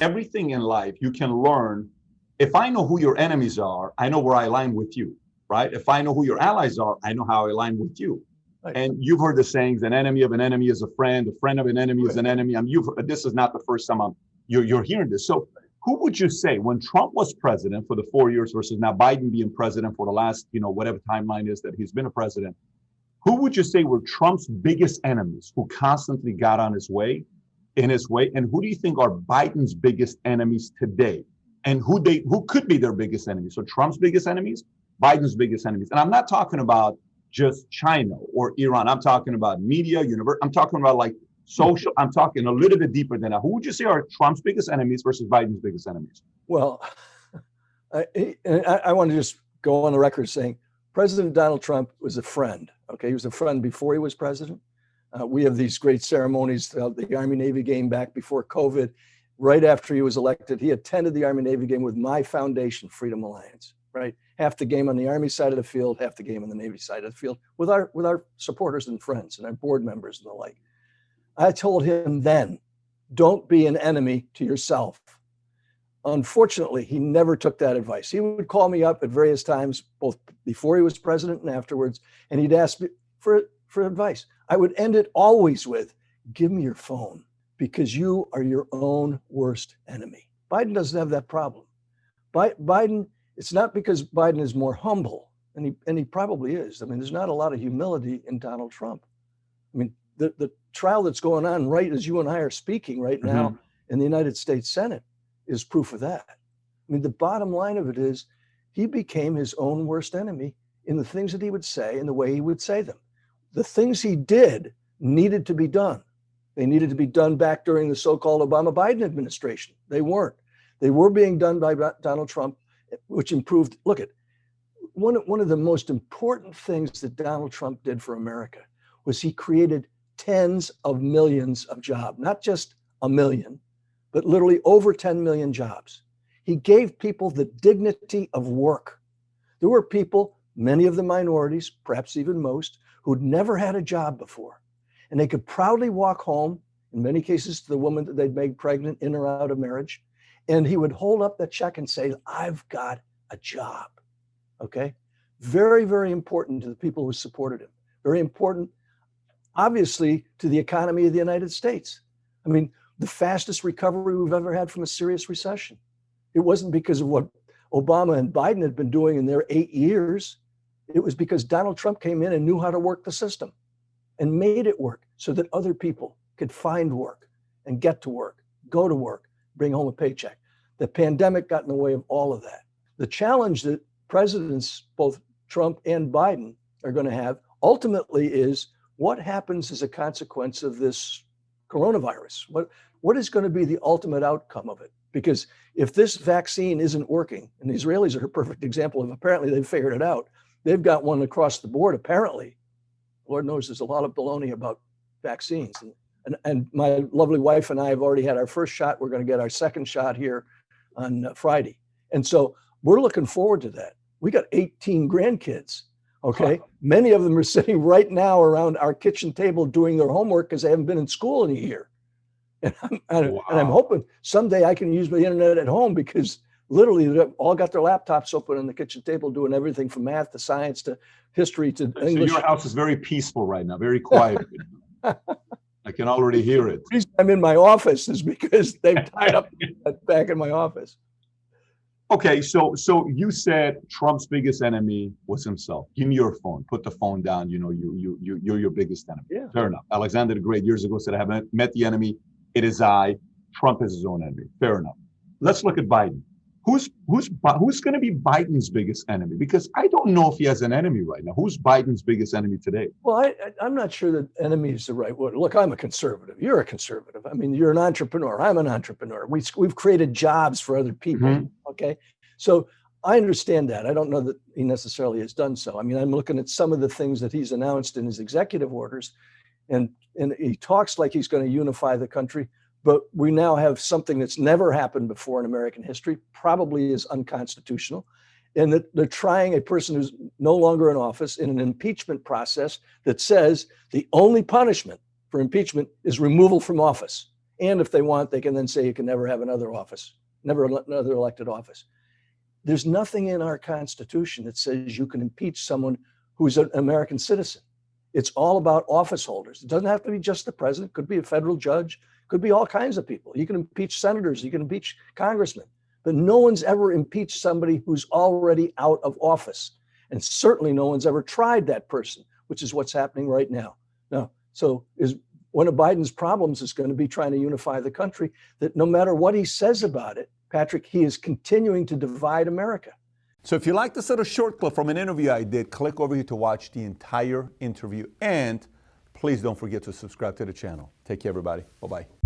everything in life you can learn. If I know who your enemies are, I know where I align with you, right? If I know who your allies are, I know how I align with you. Right. And you've heard the sayings, an enemy of an enemy is a friend of an enemy is an enemy. This is not the first time you're hearing this. So who would you say, when Trump was president for the 4 years versus now Biden being president for the last, whatever timeline is that he's been a president, who would you say were Trump's biggest enemies who constantly got in his way? And who do you think are Biden's biggest enemies today? And who could be their biggest enemies? So Trump's biggest enemies, Biden's biggest enemies. And I'm not talking about just China or Iran. I'm talking about media, I'm talking about like social. I'm talking a little bit deeper than that. Who would you say are Trump's biggest enemies versus Biden's biggest enemies? Well, I want to just go on the record saying President Donald Trump was a friend. Okay, he was a friend before he was president. We have these great ceremonies, the Army-Navy game back before COVID. Right after he was elected, he attended the Army-Navy game with my foundation, Freedom Alliance, right? Half the game on the Army side of the field, half the game on the Navy side of the field with our supporters and friends and our board members and the like. I told him then, don't be an enemy to yourself. Unfortunately, he never took that advice. He would call me up at various times, both before he was president and afterwards, and he'd ask me for advice. I would end it always with, give me your phone, because you are your own worst enemy. Biden doesn't have that problem. Biden, it's not because Biden is more humble, and he probably is. I mean, there's not a lot of humility in Donald Trump. I mean, the trial that's going on right as you and I are speaking right now in the United States Senate is proof of that. I mean, the bottom line of it is he became his own worst enemy in the things that he would say and the way he would say them. The things he did needed to be done. They needed to be done back during the so-called Obama-Biden administration. They weren't. They were being done by Donald Trump, which improved. Look at one of the most important things that Donald Trump did for America was he created tens of millions of jobs, not just a million, but literally over 10 million jobs. He gave people the dignity of work. There were people, many of the minorities, perhaps even most, who'd never had a job before. And they could proudly walk home, in many cases to the woman that they'd made pregnant in or out of marriage. And he would hold up the check and say, I've got a job. Okay? Very, very important to the people who supported him. Very important, obviously, to the economy of the United States. I mean, the fastest recovery we've ever had from a serious recession. It wasn't because of what Obama and Biden had been doing in their 8 years. It was because Donald Trump came in and knew how to work the system and made it work so that other people could find work and get to work, go to work, bring home a paycheck. The pandemic got in the way of all of that. The challenge that presidents, both Trump and Biden, are going to have ultimately is what happens as a consequence of this coronavirus? What is going to be the ultimate outcome of it? Because if this vaccine isn't working, and the Israelis are a perfect example of apparently they've figured it out. They've got one across the board, apparently. Lord knows there's a lot of baloney about vaccines. And my lovely wife and I have already had our first shot. We're going to get our second shot here on Friday. And so we're looking forward to that. We got 18 grandkids. Okay. Many of them are sitting right now around our kitchen table doing their homework because they haven't been in school in a year. And I'm hoping someday I can use the internet at home because literally they've all got their laptops open on the kitchen table doing everything from math to science to history to English. So your house is very peaceful right now, very quiet. I can already hear it. The reason I'm in my office is because they've tied up back in my office. Okay, so you said Trump's biggest enemy was himself. Give me your phone. Put the phone down. You're your biggest enemy. Yeah. Fair enough. Alexander the Great years ago said, I haven't met the enemy. It is I. Trump is his own enemy. Fair enough. Let's look at Biden. Who's going to be Biden's biggest enemy? Because I don't know if he has an enemy right now. Who's Biden's biggest enemy today? Well, I'm not sure that enemy is the right word. Look, I'm a conservative. You're a conservative. I mean, you're an entrepreneur. I'm an entrepreneur. We've created jobs for other people. Mm-hmm. Okay. So I understand that. I don't know that he necessarily has done so. I mean, I'm looking at some of the things that he's announced in his executive orders, and he talks like he's going to unify the country. But we now have something that's never happened before in American history, probably is unconstitutional, and that they're trying a person who's no longer in office in an impeachment process that says the only punishment for impeachment is removal from office. And if they want, they can then say you can never have another office, never another elected office. There's nothing in our Constitution that says you can impeach someone who's an American citizen. It's all about office holders. It doesn't have to be just the president. It could be a federal judge. It could be all kinds of people. You can impeach senators. You can impeach congressmen. But no one's ever impeached somebody who's already out of office. And certainly no one's ever tried that person, which is what's happening right now. So one of Biden's problems is going to be trying to unify the country, that no matter what he says about it, Patrick, he is continuing to divide America. So if you like this little short clip from an interview I did, click over here to watch the entire interview. And please don't forget to subscribe to the channel. Take care, everybody. Bye-bye.